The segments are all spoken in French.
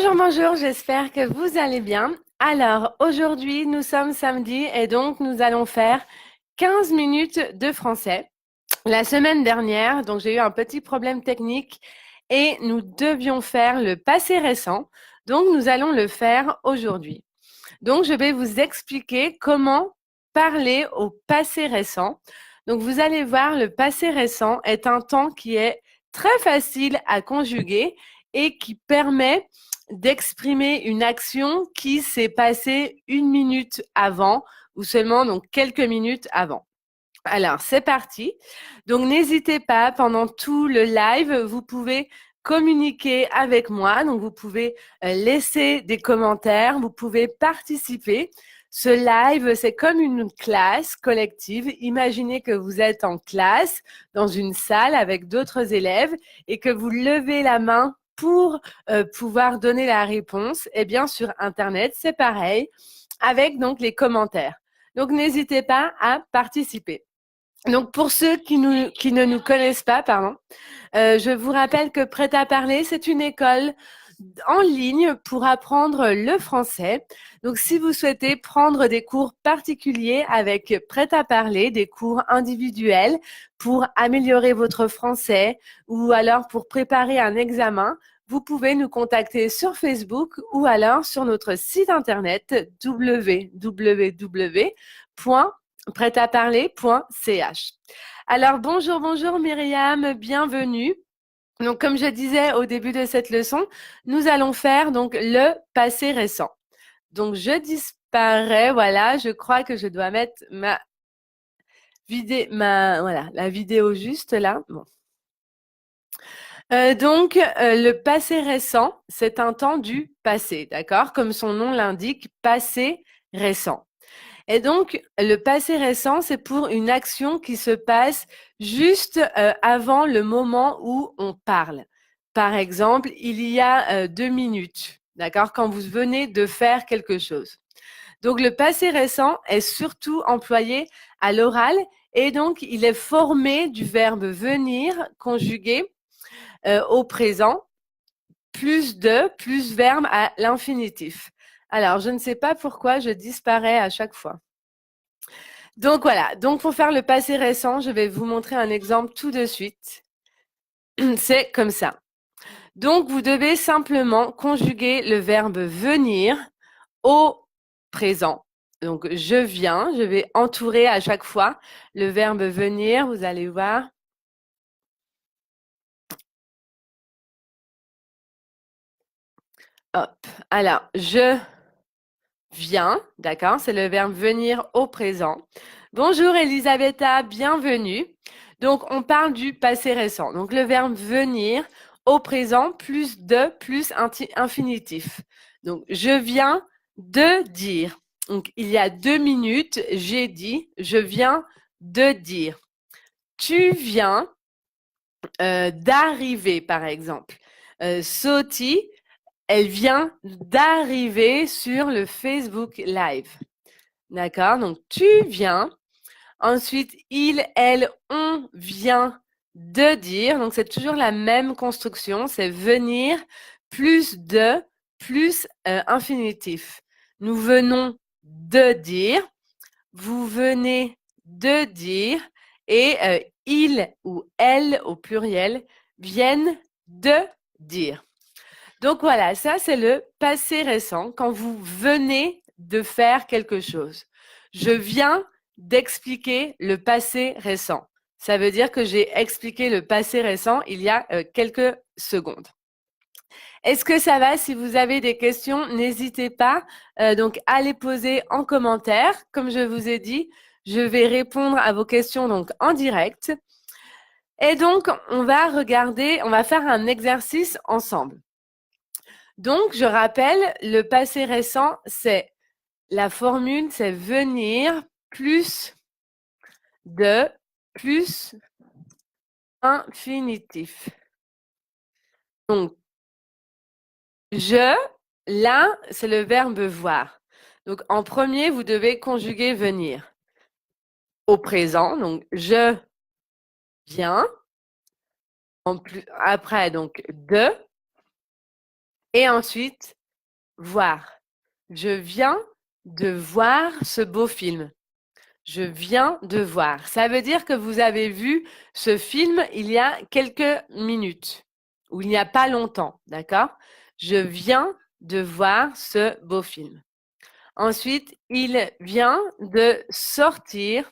Bonjour, bonjour, j'espère que vous allez bien. Alors, aujourd'hui, nous sommes samedi et donc nous allons faire 15 minutes de français. La semaine dernière, donc j'ai eu un petit problème technique et nous devions faire le passé récent. Donc, nous allons le faire aujourd'hui. Donc, je vais vous expliquer comment parler au passé récent. Donc, vous allez voir, le passé récent est un temps qui est très facile à conjuguer et qui permet d'exprimer une action qui s'est passée une minute avant ou seulement donc quelques minutes avant. Alors, c'est parti. Donc, n'hésitez pas, pendant tout le live, vous pouvez communiquer avec moi. Donc, vous pouvez laisser des commentaires, vous pouvez participer. Ce live, c'est comme une classe collective. Imaginez que vous êtes en classe, dans une salle avec d'autres élèves et que vous levez la main pour pouvoir donner la réponse. Eh bien, sur Internet, c'est pareil, avec donc les commentaires. Donc, n'hésitez pas à participer. Donc, pour ceux qui ne nous connaissent pas, pardon, je vous rappelle que Prêt à parler, c'est une école en ligne pour apprendre le français. Donc, si vous souhaitez prendre des cours particuliers avec Prêt à parler, des cours individuels pour améliorer votre français ou alors pour préparer un examen, vous pouvez nous contacter sur Facebook ou alors sur notre site internet www.prêtaparler.ch. Alors, bonjour, bonjour Myriam, bienvenue. Donc, comme je disais au début de cette leçon, nous allons faire donc le passé récent. Donc, je disparais, voilà, je crois que je dois mettre la vidéo juste là. Bon. Le passé récent, c'est un temps du passé, d'accord? Comme son nom l'indique, passé récent. Et donc, le passé récent, c'est pour une action qui se passe juste avant le moment où on parle. Par exemple, il y a 2 minutes, d'accord, quand vous venez de faire quelque chose. Donc, le passé récent est surtout employé à l'oral et donc il est formé du verbe venir conjugué au présent, plus verbe à l'infinitif. Alors, je ne sais pas pourquoi je disparais à chaque fois. Donc voilà, donc pour faire le passé récent, je vais vous montrer un exemple tout de suite. C'est comme ça. Donc vous devez simplement conjuguer le verbe venir au présent. Donc je viens, je vais entourer à chaque fois le verbe venir, vous allez voir. Hop, alors je viens, d'accord, c'est le verbe venir au présent. Bonjour Elisabetta, bienvenue. Donc, on parle du passé récent. Donc, le verbe venir au présent plus de plus infinitif. Donc, je viens de dire. Donc, il y a 2 minutes, j'ai dit, je viens de dire. Tu viens d'arriver, par exemple. Soti, elle vient d'arriver sur le Facebook Live. D'accord? Donc, tu viens. Ensuite, il, elle, on vient de dire. Donc, c'est toujours la même construction. C'est venir plus de plus infinitif. Nous venons de dire. Vous venez de dire. Et il ou elle au pluriel viennent de dire. Donc voilà, ça c'est le passé récent quand vous venez de faire quelque chose. Je viens d'expliquer le passé récent. Ça veut dire que j'ai expliqué le passé récent il y a quelques secondes. Est-ce que ça va? Si vous avez des questions, n'hésitez pas donc à les poser en commentaire. Comme je vous ai dit, je vais répondre à vos questions donc en direct. Et donc, on va faire un exercice ensemble. Donc, je rappelle, le passé récent, c'est la formule, c'est venir plus de plus infinitif. Donc, je, là, c'est le verbe voir. Donc, en premier, vous devez conjuguer venir au présent. Donc, je viens. Après, donc, de. Et ensuite, voir. Je viens de voir ce beau film. Je viens de voir. Ça veut dire que vous avez vu ce film il y a quelques minutes ou il n'y a pas longtemps, d'accord? Je viens de voir ce beau film. Ensuite, il vient de sortir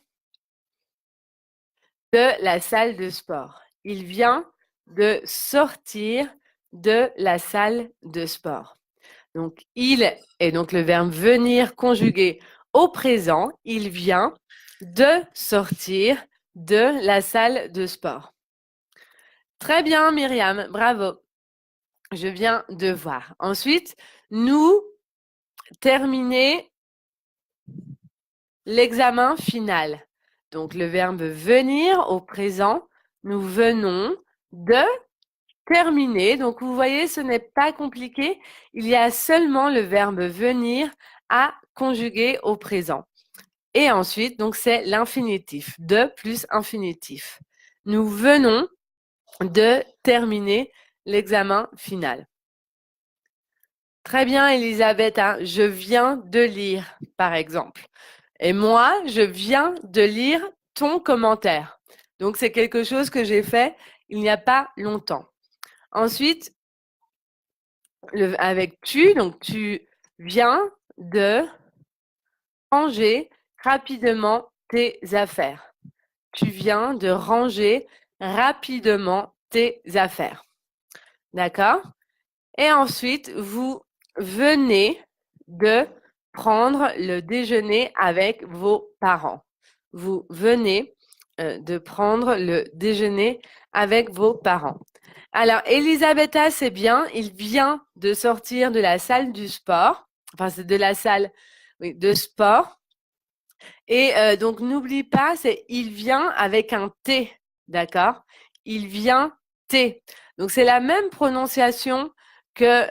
de la salle de sport. Il vient de sortir de la salle de sport. Donc, il est donc le verbe venir conjugué au présent. Il vient de sortir de la salle de sport. Très bien, Myriam, bravo. Je viens de voir. Ensuite, nous terminer l'examen final. Donc, le verbe venir au présent. Nous venons de terminer. Donc, vous voyez, ce n'est pas compliqué. Il y a seulement le verbe venir à conjuguer au présent. Et ensuite, donc, c'est l'infinitif. De plus infinitif. Nous venons de terminer l'examen final. Très bien, Elisabeth. Hein, je viens de lire, par exemple. Et moi, je viens de lire ton commentaire. Donc, c'est quelque chose que j'ai fait il n'y a pas longtemps. Ensuite, avec tu, donc tu viens de ranger rapidement tes affaires. Tu viens de ranger rapidement tes affaires. D'accord? Et ensuite, vous venez de prendre le déjeuner avec vos parents. Vous venez de prendre le déjeuner avec vos parents. Alors, Elisabetta, c'est bien. Il vient de sortir de la salle du sport. Enfin, c'est de la salle de sport. Et donc, n'oublie pas, c'est il vient avec un T. D'accord? Il vient T. Donc, c'est la même prononciation que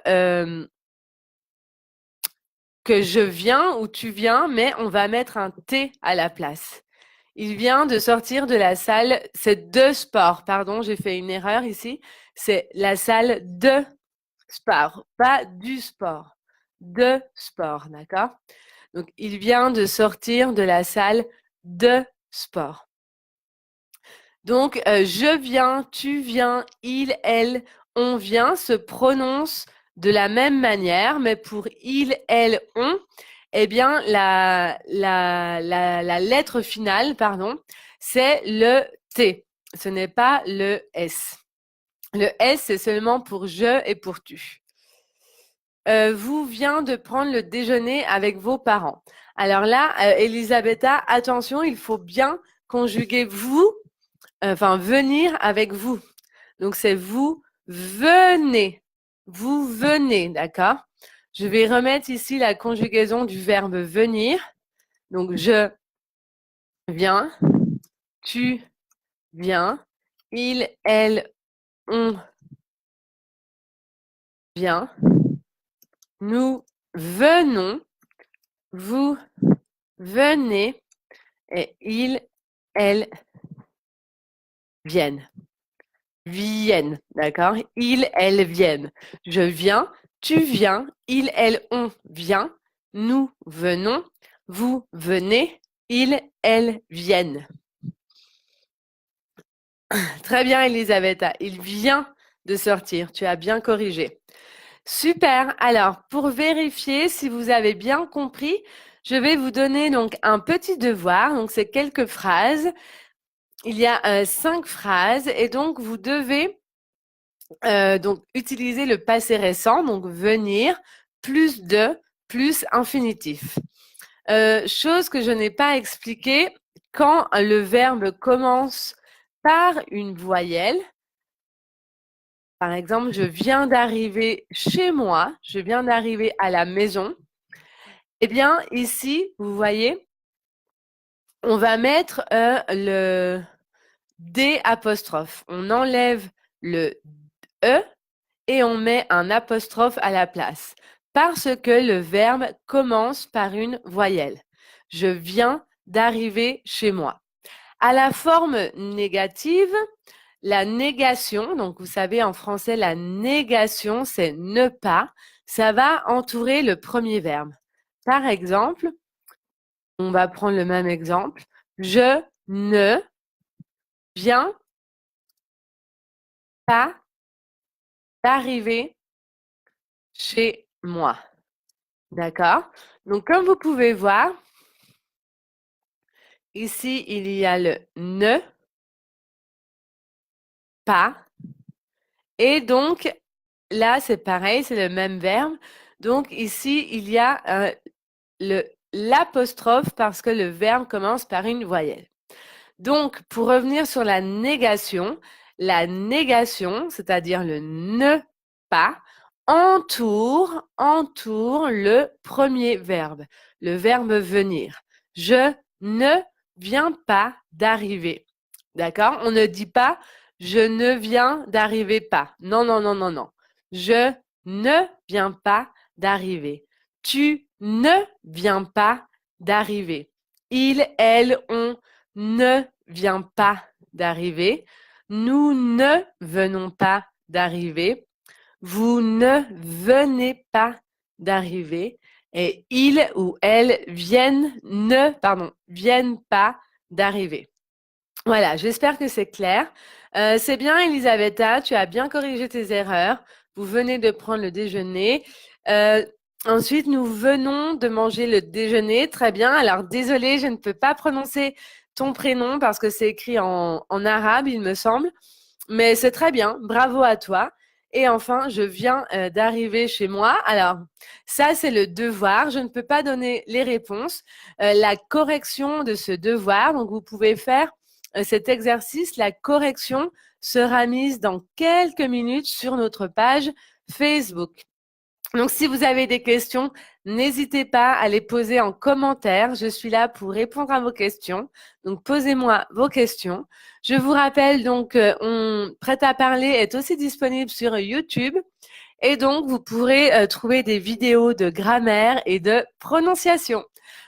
je viens ou tu viens, mais on va mettre un T à la place. Il vient de sortir de la salle, c'est de sport, pardon, j'ai fait une erreur ici, c'est la salle de sport, pas du sport, de sport, d'accord? Donc, il vient de sortir de la salle de sport. Donc, je viens, tu viens, il, elle, on vient se prononce de la même manière, mais pour il, elle, on, eh bien, la lettre finale, pardon, c'est le T. Ce n'est pas le S. Le S, c'est seulement pour je et pour tu. Vous vient de prendre le déjeuner avec vos parents. Alors là, Elisabetta, attention, il faut bien conjuguer vous, enfin venir avec vous. Donc c'est vous venez. Vous venez, d'accord? Je vais remettre ici la conjugaison du verbe venir. Donc je viens, tu viens, il, elle, on vient, nous venons, vous venez et il, elle viennent. Viennent, d'accord? Ils, elles viennent. Je viens, tu viens, ils, elles, on vient, nous venons, vous venez, ils, elles viennent. Très bien, Elisabetta. Il vient de sortir. Tu as bien corrigé. Super. Alors, pour vérifier si vous avez bien compris, je vais vous donner donc un petit devoir. Donc, c'est quelques phrases. Il y a 5 phrases et donc vous devez donc utiliser le passé récent, donc venir, plus de, plus infinitif. Chose que je n'ai pas expliquée, quand le verbe commence par une voyelle, par exemple, je viens d'arriver chez moi, je viens d'arriver à la maison, eh bien, ici, vous voyez, on va mettre le D apostrophe. On enlève le E et on met un apostrophe à la place parce que le verbe commence par une voyelle. Je viens d'arriver chez moi. À la forme négative, La négation, donc vous savez, en français, la négation, c'est ne pas. Ça va entourer le premier verbe. Par exemple, on va prendre le même exemple. Je ne viens pas d'arriver chez moi. D'accord? Donc, comme vous pouvez voir, ici, il y a le ne pas. Et donc, là, c'est pareil, c'est le même verbe. Donc, ici, il y a l'apostrophe parce que le verbe commence par une voyelle. Donc, pour revenir sur la négation, c'est-à-dire le ne pas, entoure le premier verbe, le verbe venir. Je ne viens pas d'arriver. D'accord? On ne dit pas je ne viens d'arriver pas. Non, non, non, non, non. Je ne viens pas d'arriver. Tu ne viens pas d'arriver. Il, elle, on ne vient pas d'arriver. Nous ne venons pas d'arriver. Vous ne venez pas d'arriver. Et il ou elle viennent pas d'arriver. Voilà, j'espère que c'est clair. C'est bien, Elisabetta, tu as bien corrigé tes erreurs. Vous venez de prendre le déjeuner. Ensuite, nous venons de manger le déjeuner. Très bien. Alors, désolée, je ne peux pas prononcer ton prénom parce que c'est écrit en arabe, il me semble. Mais c'est très bien. Bravo à toi. Et enfin, je viens d'arriver chez moi. Alors, ça, c'est le devoir. Je ne peux pas donner les réponses. La correction de ce devoir, donc vous pouvez faire cet exercice. La correction sera mise dans quelques minutes sur notre page Facebook. Donc, si vous avez des questions, n'hésitez pas à les poser en commentaire. Je suis là pour répondre à vos questions. Donc, posez-moi vos questions. Je vous rappelle donc, Prêt à parler est aussi disponible sur YouTube. Et donc, vous pourrez trouver des vidéos de grammaire et de prononciation.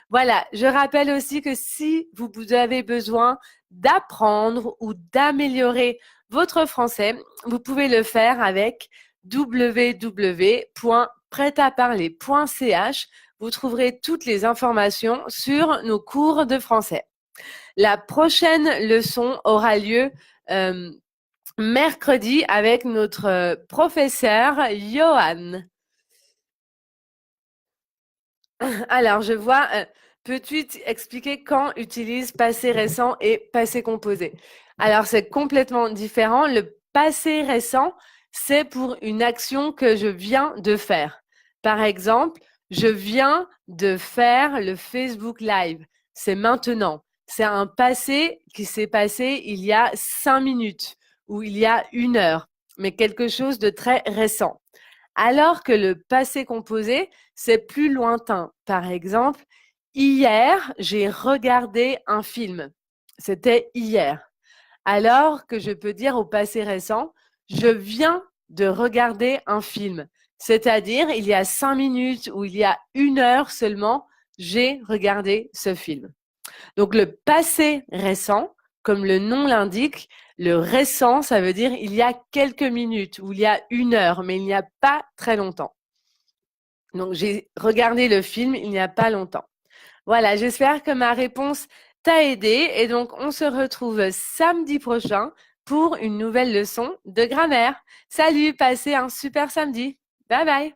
Voilà, je rappelle aussi que si vous avez besoin d'apprendre ou d'améliorer votre français, vous pouvez le faire avec www.pretaparler.ch. Vous trouverez toutes les informations sur nos cours de français. La prochaine leçon aura lieu mercredi avec notre professeur Johan. Alors, je vois, peux-tu expliquer quand utilise passé récent et passé composé? Alors, c'est complètement différent. Le passé récent, c'est pour une action que je viens de faire. Par exemple, je viens de faire le Facebook Live. C'est maintenant. C'est un passé qui s'est passé il y a 5 minutes ou il y a 1 heure, mais quelque chose de très récent. Alors que le passé composé, c'est plus lointain. Par exemple, hier, j'ai regardé un film. C'était hier. Alors que je peux dire au passé récent, je viens de regarder un film. C'est-à-dire, il y a 5 minutes ou il y a 1 heure seulement, j'ai regardé ce film. Donc, le passé récent, comme le nom l'indique, le récent, ça veut dire il y a quelques minutes ou il y a 1 heure, mais il n'y a pas très longtemps. Donc, j'ai regardé le film il n'y a pas longtemps. Voilà, j'espère que ma réponse t'a aidé. Et donc, on se retrouve samedi prochain pour une nouvelle leçon de grammaire. Salut, passez un super samedi. Bye bye.